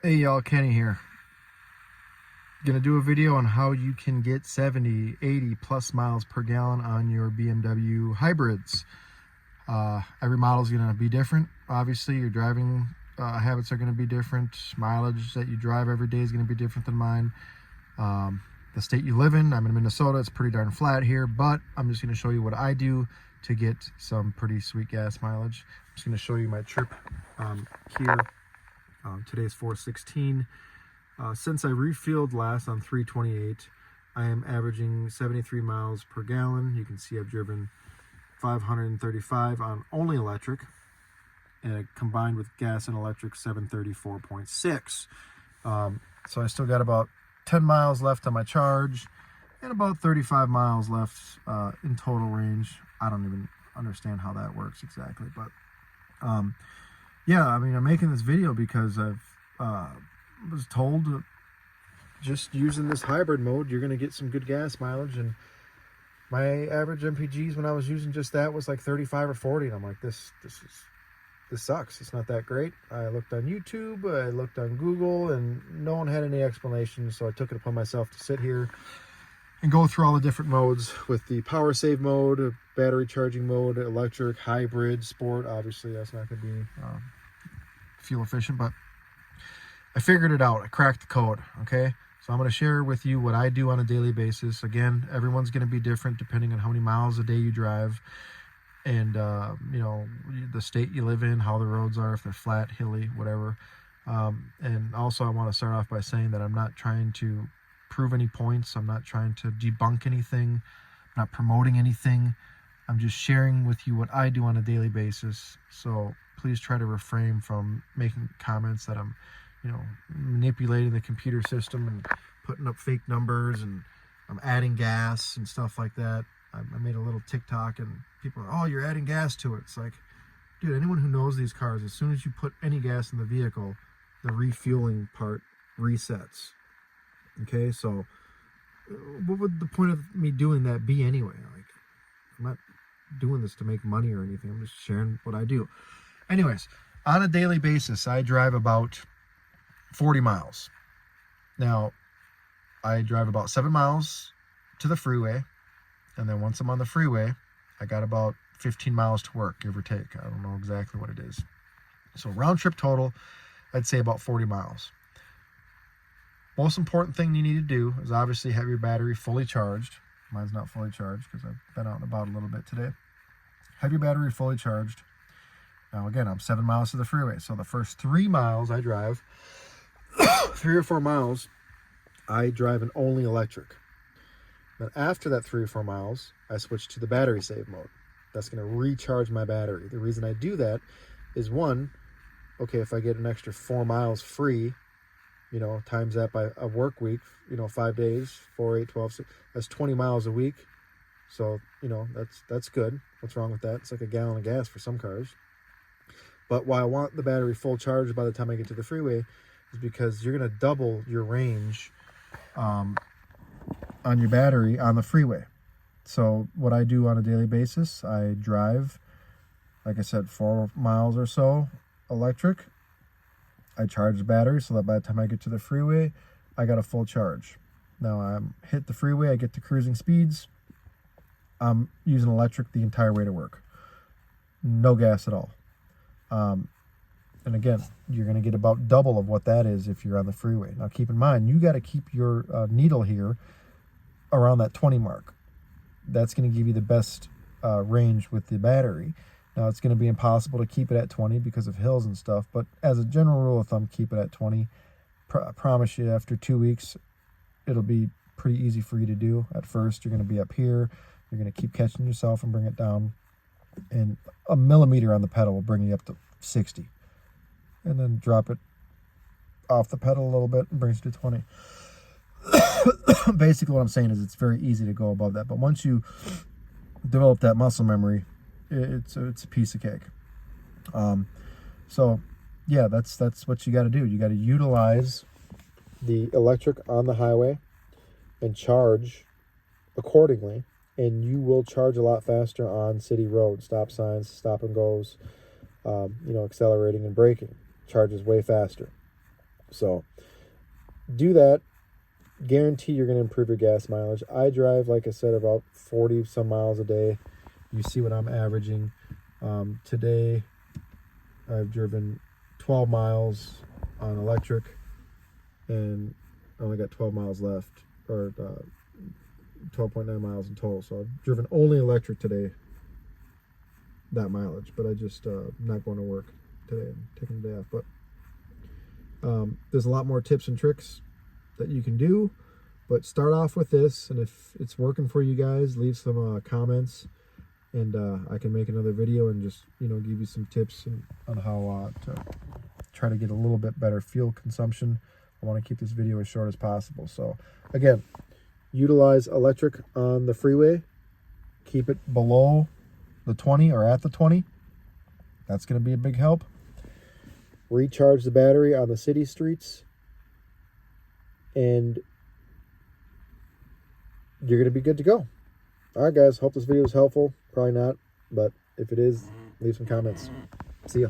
Hey y'all, Kenny here. Gonna do a video on how you can get 70, 80 plus miles per gallon on your BMW hybrids. Every model is gonna be different. Obviously, your driving habits are gonna be different. Mileage that you drive every day is gonna be different than mine. The state you live in, I'm in Minnesota, it's pretty darn flat here, but I'm just gonna show you what I do to get some pretty sweet gas mileage. I'm just gonna show you my trip here. Today's 4/16. Since I refueled last on 3/28, I am averaging 73 miles per gallon. You can see I've driven 535 on only electric, and combined with gas and electric, 734.6. So I still got about 10 miles left on my charge and about 35 miles left in total range. I don't even understand how that works exactly, but yeah, I mean, I'm making this video because I've was told just using this hybrid mode, you're going to get some good gas mileage. And my average MPGs when I was using just that was like 35 or 40. And I'm like, this sucks. It's not that great. I looked on YouTube, I looked on Google, and no one had any explanations. So I took it upon myself to sit here and go through all the different modes with the power save mode, battery charging mode, electric, hybrid, sport. Obviously, that's not going to be fuel efficient, but I figured it out. I cracked the code. Okay, so I'm going to share with you what I do on a daily basis. Again, everyone's going to be different depending on how many miles a day you drive, and you know, the state you live in, how the roads are, if they're flat, hilly, whatever. And also, I want to start off by saying that I'm not trying to prove any points. I'm not trying to debunk anything. I'm not promoting anything. I'm just sharing with you what I do on a daily basis. So please try to refrain from making comments that I'm, you know, manipulating the computer system and putting up fake numbers, and I'm adding gas and stuff like that. I made a little TikTok, and people are, oh, you're adding gas to it. It's like, dude, anyone who knows these cars, as soon as you put any gas in the vehicle, the refueling part resets. Okay, so what would the point of me doing that be anyway? Like, I'm not doing this to make money or anything. I'm just sharing what I do. Anyways, on a daily basis, I drive about 40 miles. Now, I drive about 7 miles to the freeway, and then once I'm on the freeway, I got about 15 miles to work, give or take. I don't know exactly what it is. So round trip total, I'd say about 40 miles. Most important thing you need to do is obviously have your battery fully charged. Mine's not fully charged because I've been out and about a little bit today. Have your battery fully charged. Now, again, I'm 7 miles to the freeway. So the first 3 miles I drive, 3 or 4 miles, I drive an only electric. Then after that 3 or 4 miles, I switch to the battery save mode. That's going to recharge my battery. The reason I do that is, one, okay, if I get an extra 4 miles free, you know, times that by a work week, you know, 5 days, 4, 8, 12, 6, that's 20 miles a week. So, you know, that's good. What's wrong with that? It's like a gallon of gas for some cars. But why I want the battery full charge by the time I get to the freeway is because you're going to double your range on your battery on the freeway. So what I do on a daily basis, I drive, like I said, 4 miles or so electric. I charge the battery so that by the time I get to the freeway, I got a full charge. Now I'm hit the freeway, I get to cruising speeds. I'm using electric the entire way to work. No gas at all. And again, you're going to get about double of what that is if you're on the freeway. Now, keep in mind, you got to keep your needle here around that 20 mark. That's going to give you the best range with the battery. Now, it's going to be impossible to keep it at 20 because of hills and stuff, but as a general rule of thumb, keep it at 20. I promise you, after 2 weeks, it'll be pretty easy for you to do. At first, you're going to be up here. You're going to keep catching yourself and bring it down. And a millimeter on the pedal will bring you up to 60. And then drop it off the pedal a little bit and brings you to 20. Basically what I'm saying is it's very easy to go above that. But once you develop that muscle memory, it's a piece of cake. So yeah, that's what you got to do. You got to utilize the electric on the highway and charge accordingly, and you will charge a lot faster on city roads, stop signs, stop and goes, you know, accelerating and braking. Charges way faster. So do that. Guarantee you're going to improve your gas mileage. I drive, like I said, about 40 some miles a day. You see what I'm averaging. Today I've driven 12 miles on electric and I only got 12 miles left, or 12.9 miles in total. So I've driven only electric today, that mileage, but I just not going to work today. I'm taking the day off. But there's a lot more tips and tricks that you can do, but start off with this, and if it's working for you guys, leave some comments, and I can make another video and just give you some tips on how to try to get a little bit better fuel consumption. I want to keep this video as short as possible. So again, utilize electric on the freeway, keep it below the 20 or at the 20. That's going to be a big help. Recharge the battery on the city streets, and you're going to be good to go. All right, guys. Hope this video was helpful. Probably not, but if it is, leave some comments. See ya.